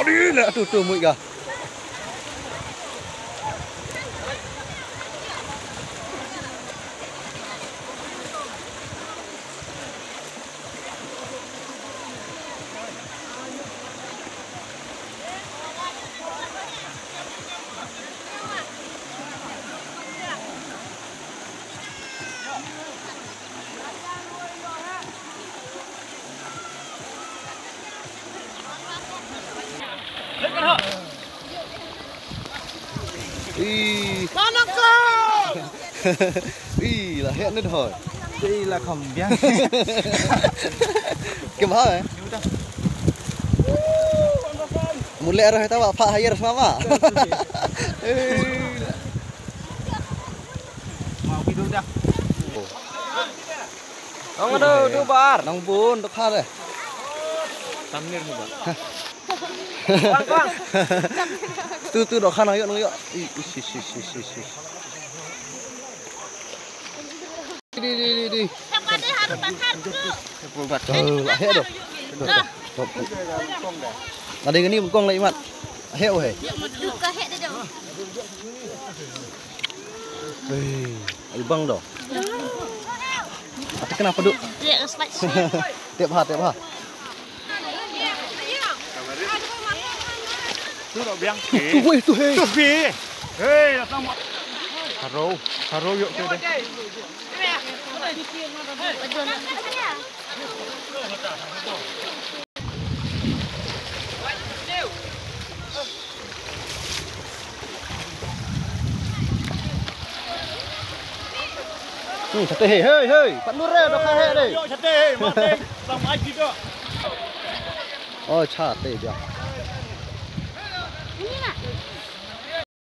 đi nè, tu mũi kìa. Ý là hẹn đến hồi. Đây là khổng biang. Kiếm hả vậy? Mulai arah itu Pak Hayar sama. Mau hidup dah. Nong aduh, tu bar. Nong pun, tu khar deh. Tamir ni bang. Bang. Tu dok khar nong yuk. Ish. Di. Heo dong. Ada yang ni mengkong lagi mat. Heo he. Bang dong. Tapi kenapa duk? Tiap ha. Tu dok biang. Tu he. Hei, datang. Haro yuk tu deh. Sate hei. Pak Nur dah kah hei deh. Yo sate, mate. Sama ai kita. Oh, sate dia. Ini nak.